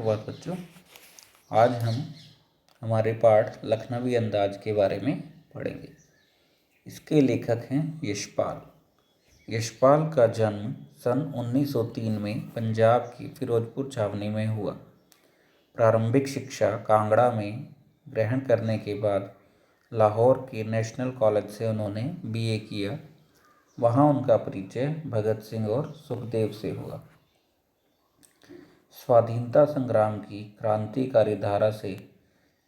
सुप्रभात बच्चों। आज हम हमारे पाठ लखनवी अंदाज के बारे में पढ़ेंगे। इसके लेखक हैं यशपाल। यशपाल का जन्म सन 1903 में पंजाब की फिरोजपुर छावनी में हुआ। प्रारंभिक शिक्षा कांगड़ा में ग्रहण करने के बाद लाहौर के नेशनल कॉलेज से उन्होंने बीए किया। वहाँ उनका परिचय भगत सिंह और सुखदेव से हुआ। स्वाधीनता संग्राम की क्रांतिकारी धारा से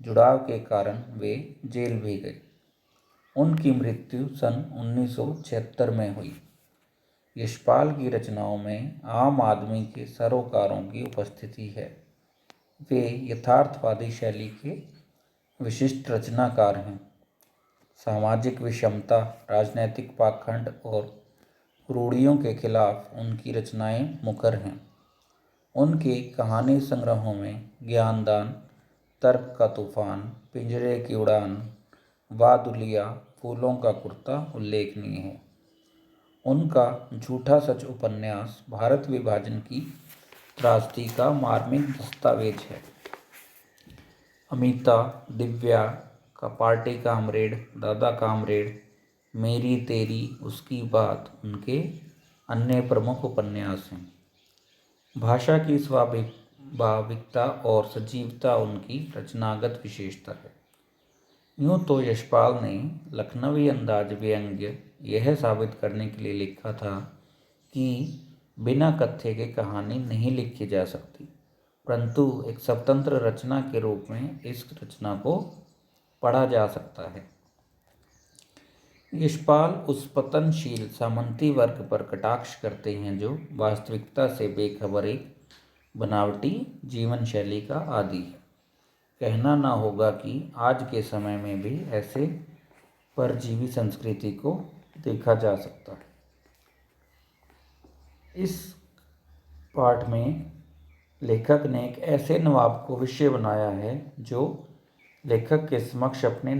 जुड़ाव के कारण वे जेल भी गए। उनकी मृत्यु सन 1976 में हुई। यशपाल की रचनाओं में आम आदमी के सरोकारों की उपस्थिति है। वे यथार्थवादी शैली के विशिष्ट रचनाकार हैं। सामाजिक विषमता, राजनैतिक पाखंड और रूढ़ियों के खिलाफ उनकी रचनाएं मुखर हैं। उनके कहानी संग्रहों में ज्ञानदान, तर्क का तूफान, पिंजरे की उड़ान, वादुलिया, फूलों का कुर्ता उल्लेखनीय है। उनका झूठा सच उपन्यास भारत विभाजन की त्रासदी का मार्मिक दस्तावेज है। अमिता, दिव्या का पार्टी कामरेड, दादा कामरेड, मेरी तेरी, उसकी बात उनके अन्य प्रमुख उपन्यास हैं। भाषा की स्वाभाविकता और सजीवता उनकी रचनागत विशेषता है। यूँ तो यशपाल ने लखनवी अंदाज व्यंग्य यह साबित करने के लिए लिखा था कि बिना कथ्य के कहानी नहीं लिखी जा सकती, परंतु एक स्वतंत्र रचना के रूप में इस रचना को पढ़ा जा सकता है। यशपाल उस पतनशील सामंती वर्ग पर कटाक्ष करते हैं जो वास्तविकता से बेखबर एक बनावटी जीवन शैली का आदी है। कहना ना होगा कि आज के समय में भी ऐसे परजीवी संस्कृति को देखा जा सकता है। इस पाठ में लेखक ने एक ऐसे नवाब को विषय बनाया है जो लेखक के समक्ष अपनी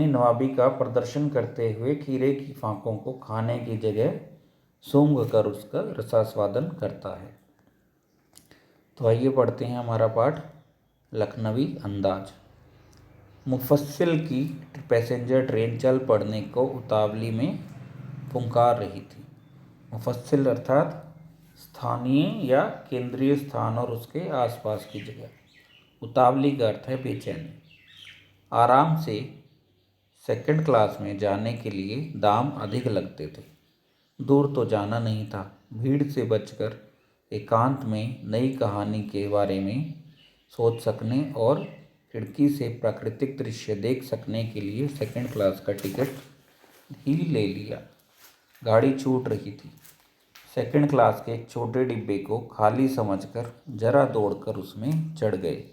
नवाबी का प्रदर्शन करते हुए खीरे की फांकों को खाने की जगह सूंघ कर उसका रसास्वादन करता है। तो आइए पढ़ते हैं हमारा पाठ लखनवी अंदाज। मुफस्सिल की पैसेंजर ट्रेन चल पड़ने को उतावली में फुंकार रही थी। मुफस्सिल अर्थात स्थानीय या केंद्रीय स्थान और उसके आसपास की जगह। उतावली का अर्थ है बेचैनी। आराम से सेकंड क्लास में जाने के लिए दाम अधिक लगते थे। दूर तो जाना नहीं था। भीड़ से बचकर एकांत में नई कहानी के बारे में सोच सकने और खिड़की से प्राकृतिक दृश्य देख सकने के लिए सेकंड क्लास का टिकट ही ले लिया। गाड़ी छूट रही थी। सेकंड क्लास के एक छोटे डिब्बे को खाली समझकर जरा दौड़कर उसमें चढ़ गए।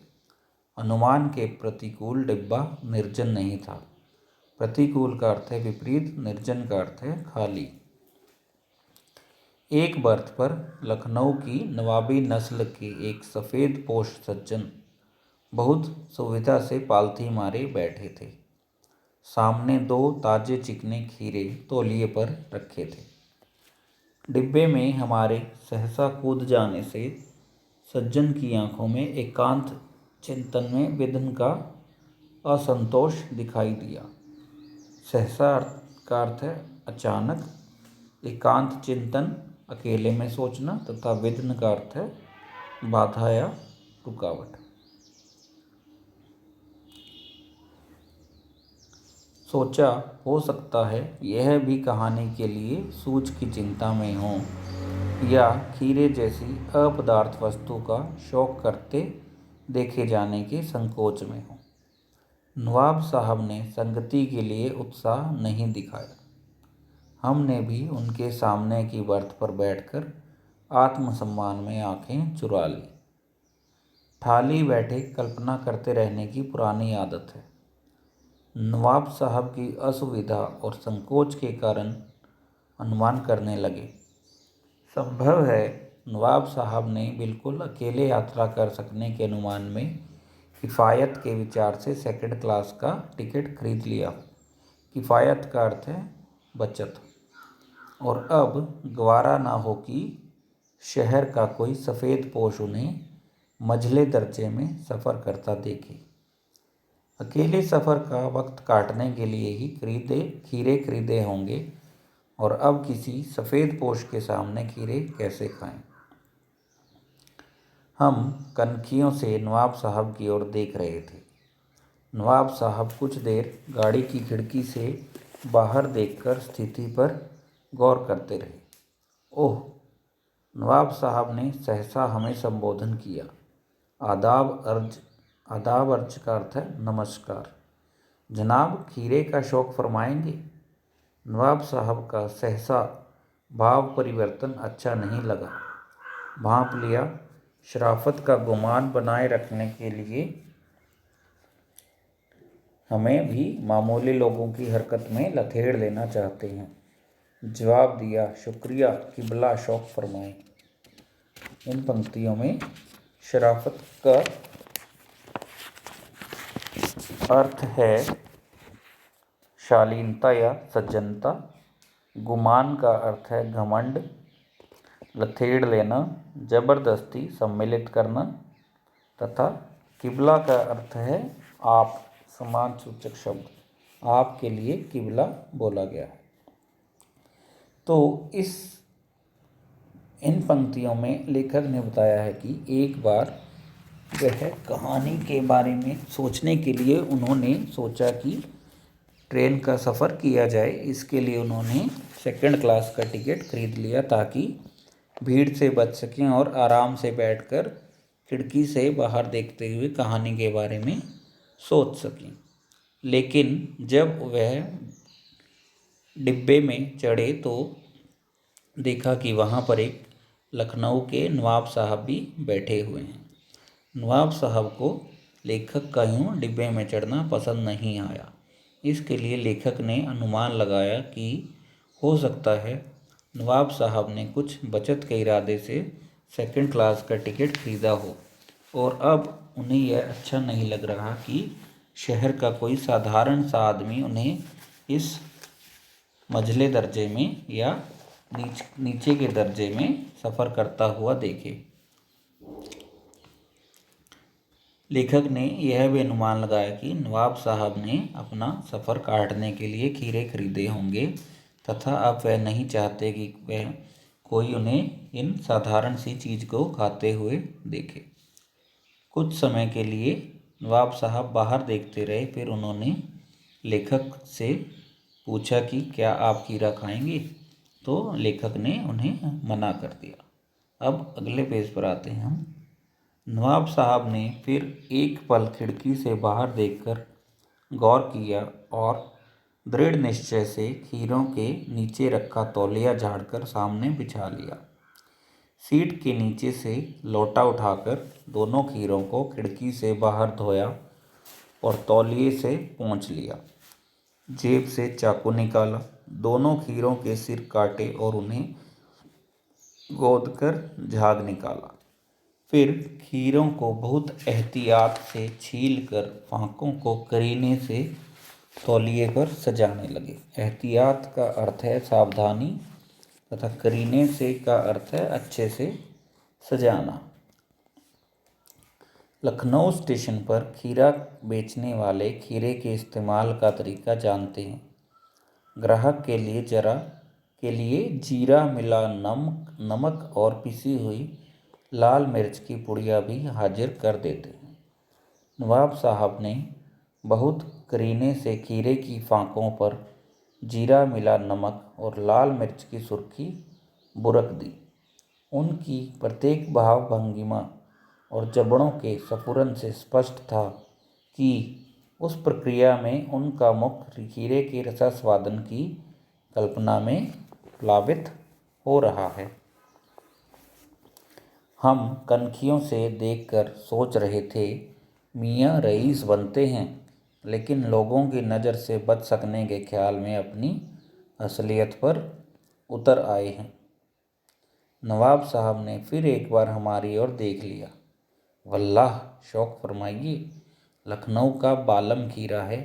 अनुमान के प्रतिकूल डिब्बा निर्जन नहीं था। प्रतिकूल का अर्थ है विपरीत, निर्जन का अर्थ है खाली। एक बर्थ पर लखनऊ की नवाबी नस्ल के एक सफ़ेद पोश सज्जन बहुत सुविधा से पालथी मारे बैठे थे। सामने 2 ताजे चिकने खीरे तौलिए पर रखे थे। डिब्बे में हमारे सहसा कूद जाने से सज्जन की आंखों में एकांत चिंतन में विघ्न का असंतोष दिखाई दिया। सहसा का अर्थ है अचानक, एकांत चिंतन अकेले में सोचना तथा विघ्न का अर्थ है बाधा या रुकावट। सोचा हो सकता है यह भी कहानी के लिए सूझ की चिंता में हो या खीरे जैसी अपदार्थ वस्तु का शौक करते देखे जाने के संकोच में हो। नवाब साहब ने संगति के लिए उत्साह नहीं दिखाया। हमने भी उनके सामने की बर्थ पर बैठकर आत्मसम्मान में आंखें चुरा ली। ठाली बैठे कल्पना करते रहने की पुरानी आदत है। नवाब साहब की असुविधा और संकोच के कारण अनुमान करने लगे। संभव है नवाब साहब ने बिल्कुल अकेले यात्रा कर सकने के अनुमान में किफ़ायत के विचार से सेकंड क्लास का टिकट खरीद लिया। किफ़ायत का अर्थ है बचत। और अब गवारा ना हो कि शहर का कोई सफ़ेद पोश उन्हें मझले दर्जे में सफ़र करता देखे। अकेले सफ़र का वक्त काटने के लिए ही खीरे खरीदे होंगे और अब किसी सफ़ेद पोश के सामने खीरे कैसे खाएं। हम कनखियों से नवाब साहब की ओर देख रहे थे। नवाब साहब कुछ देर गाड़ी की खिड़की से बाहर देखकर स्थिति पर गौर करते रहे। ओह! नवाब साहब ने सहसा हमें संबोधन किया। आदाब अर्ज का अर्थ है नमस्कार। जनाब, खीरे का शौक़ फरमाएंगे? नवाब साहब का सहसा भाव परिवर्तन अच्छा नहीं लगा। भांप लिया, शराफत का गुमान बनाए रखने के लिए हमें भी मामूली लोगों की हरकत में लथेड़ लेना चाहते हैं। जवाब दिया, शुक्रिया किबला, शौक़ फरमाएं। इन पंक्तियों में शराफत का अर्थ है शालीनता या सज्जनता। गुमान का अर्थ है घमंड, लथेड़ लेना, जबरदस्ती सम्मिलित करना तथा किबला का अर्थ है आप, समान सूचक शब्द। आपके लिए किबला बोला गया है। तो इन पंक्तियों में लेखक ने बताया है कि एक बार वह कहानी के बारे में सोचने के लिए उन्होंने सोचा कि ट्रेन का सफ़र किया जाए। इसके लिए उन्होंने सेकंड क्लास का टिकट खरीद लिया ताकि भीड़ से बच सकें और आराम से बैठकर खिड़की से बाहर देखते हुए कहानी के बारे में सोच सकें। लेकिन जब वह डिब्बे में चढ़े तो देखा कि वहाँ पर एक लखनऊ के नवाब साहब भी बैठे हुए हैं। नवाब साहब को लेखक का यूँ डिब्बे में चढ़ना पसंद नहीं आया। इसके लिए लेखक ने अनुमान लगाया कि हो सकता है नवाब साहब ने कुछ बचत के इरादे से सेकंड क्लास का टिकट खरीदा हो और अब उन्हें यह अच्छा नहीं लग रहा कि शहर का कोई साधारण सा आदमी उन्हें इस मझले दर्जे में या नीचे के दर्जे में सफ़र करता हुआ देखे। लेखक ने यह भी अनुमान लगाया कि नवाब साहब ने अपना सफ़र काटने के लिए खीरे खरीदे होंगे तथा अब वह नहीं चाहते कि वह कोई उन्हें इन साधारण सी चीज़ को खाते हुए देखे। कुछ समय के लिए नवाब साहब बाहर देखते रहे। फिर उन्होंने लेखक से पूछा कि क्या आप खीरा खाएंगे? तो लेखक ने उन्हें मना कर दिया। अब अगले पेज पर आते हैं हम। नवाब साहब ने फिर एक पल खिड़की से बाहर देखकर गौर किया और दृढ़ निश्चय से खीरों के नीचे रखा तौलिया झाड़कर सामने बिछा लिया। सीट के नीचे से लोटा उठाकर दोनों खीरों को खिड़की से बाहर धोया और तौलिए से पोंछ लिया। जेब से चाकू निकाला, दोनों खीरों के सिर काटे और उन्हें गोदकर झाग निकाला। फिर खीरों को बहुत एहतियात से छीलकर फाँकों को करीने से तौलिए पर सजाने लगे। एहतियात का अर्थ है सावधानी तथा करीने से का अर्थ है अच्छे से सजाना। लखनऊ स्टेशन पर खीरा बेचने वाले खीरे के इस्तेमाल का तरीका जानते हैं। ग्राहक के लिए जीरा मिला नमक और पिसी हुई लाल मिर्च की पुड़िया भी हाजिर कर देते हैं। नवाब साहब ने बहुत करीने से खीरे की फाँकों पर जीरा मिला नमक और लाल मिर्च की सुर्खी बुरक दी। उनकी प्रत्येक भाव भंगिमा और जबड़ों के स्फुरन से स्पष्ट था कि उस प्रक्रिया में उनका मुख खीरे के रसास्वादन की कल्पना में प्लावित हो रहा है। हम कनखियों से देखकर सोच रहे थे, मियाँ रईस बनते हैं, लेकिन लोगों की नज़र से बच सकने के ख्याल में अपनी असलियत पर उतर आए हैं। नवाब साहब ने फिर एक बार हमारी ओर देख लिया। वल्लाह, शौक़ फरमाइए, लखनऊ का बालम खीरा है।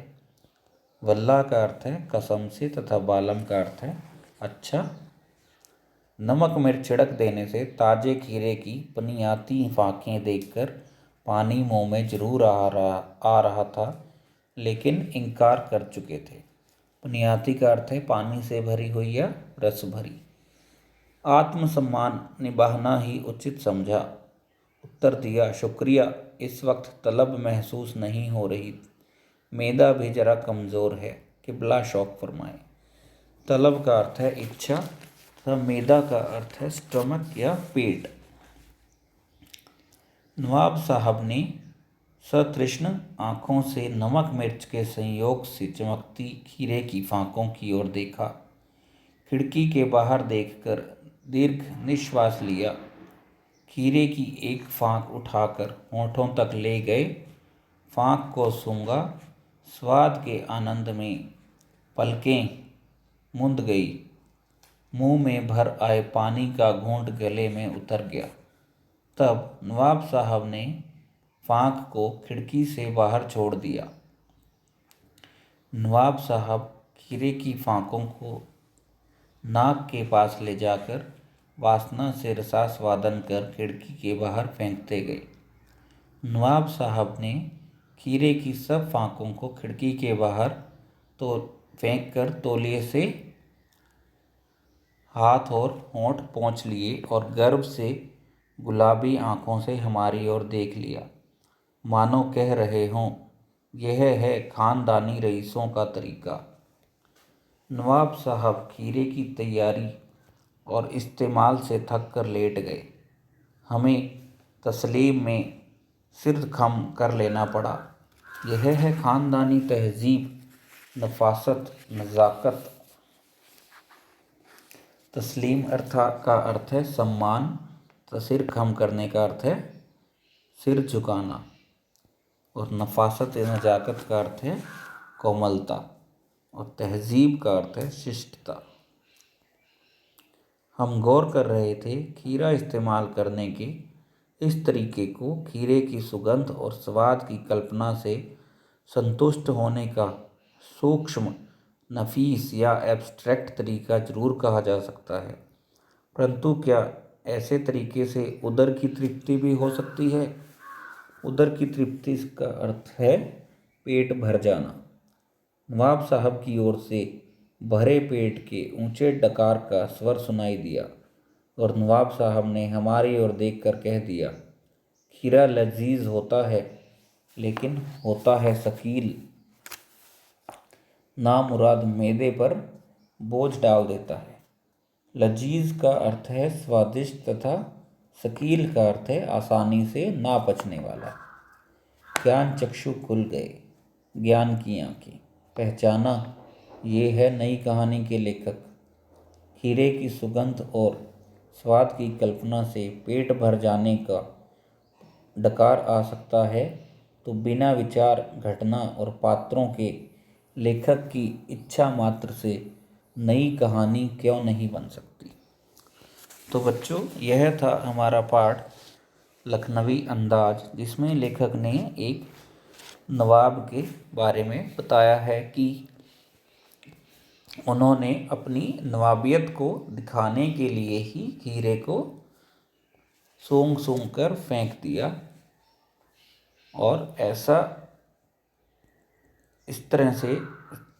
वल्लाह का अर्थ है कसम से तथा बालम का अर्थ है अच्छा। नमक मिर्च छिड़क देने से ताजे खीरे की पनियाती फाँकें देखकर पानी मुंह में जरूर आ रहा था, लेकिन इनकार कर चुके थे। पनियाती का अर्थ है पानी से भरी हुई या रस भरी। आत्मसम्मान निभाना ही उचित समझा। उत्तर दिया, शुक्रिया, इस वक्त तलब महसूस नहीं हो रही। मैदा भी जरा कमज़ोर है, किबला शौक फरमाए। तलब का अर्थ है इच्छा तथा मैदा का अर्थ है स्टमक या पेट। नवाब साहब ने सतृष्ण आँखों से नमक मिर्च के संयोग से चमकती खीरे की फाँकों की ओर देखा। खिड़की के बाहर देखकर दीर्घ निश्वास लिया। खीरे की एक फाँक उठाकर होठों तक ले गए। फाँक को सूंघा। स्वाद के आनंद में पलकें मुंद गई। मुंह में भर आए पानी का घूंट गले में उतर गया। तब नवाब साहब ने फाँक को खिड़की से बाहर छोड़ दिया। नवाब साहब खीरे की फाँकों को नाक के पास ले जाकर वासना से रसास्वादन कर खिड़की के बाहर फेंकते गए। नवाब साहब ने खीरे की सब फाँकों को खिड़की के बाहर तो फेंक कर तौलिए से हाथ और होंठ पोंछ लिए और गर्व से गुलाबी आँखों से हमारी ओर देख लिया, मानो कह रहे हों, यह है खानदानी रईसों का तरीका। नवाब साहब खीरे की तैयारी और इस्तेमाल से थक कर लेट गए। हमें तस्लीम में सिर खम कर लेना पड़ा। यह है ख़ानदानी तहज़ीब, नफासत, नज़ाकत। तस्लीम का अर्थ है सम्मान, तो सिर खम करने का अर्थ है सिर झुकाना, और नफासत नज़ाकत का अर्थ है कोमलता, और तहज़ीब का अर्थ है शिष्टता। हम गौर कर रहे थे खीरा इस्तेमाल करने के इस तरीके को खीरे की सुगंध और स्वाद की कल्पना से संतुष्ट होने का सूक्ष्म, नफीस या एब्स्ट्रैक्ट तरीका जरूर कहा जा सकता है, परंतु क्या ऐसे तरीके से उदर की तृप्ति भी हो सकती है? उदर की तृप्ति का अर्थ है पेट भर जाना। नवाब साहब की ओर से भरे पेट के ऊंचे डकार का स्वर सुनाई दिया और नवाब साहब ने हमारी ओर देखकर कह दिया, खीरा लजीज होता है, लेकिन होता है शकील। नामुराद मैदे पर बोझ डाल देता है। लजीज का अर्थ है स्वादिष्ट तथा शकील का अर्थ है आसानी से ना पचने वाला। ज्ञान चक्षु खुल गए, ज्ञान की आंखें। पहचाना, ये है नई कहानी के लेखक। खीरे की सुगंध और स्वाद की कल्पना से पेट भर जाने का डकार आ सकता है, तो बिना विचार, घटना और पात्रों के लेखक की इच्छा मात्र से नई कहानी क्यों नहीं बन सकती। तो बच्चों, यह था हमारा पाठ लखनवी अंदाज, जिसमें लेखक ने एक नवाब के बारे में बताया है कि उन्होंने अपनी नवाबियत को दिखाने के लिए ही खीरे को सूंघ सूंघ कर फेंक दिया, और ऐसा इस तरह से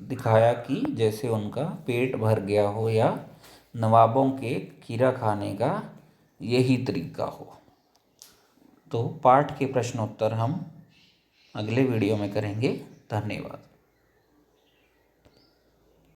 दिखाया कि जैसे उनका पेट भर गया हो या नवाबों के खीरा खाने का यही तरीका हो। तो पाठ के प्रश्नोत्तर हम अगले वीडियो में करेंगे। धन्यवाद।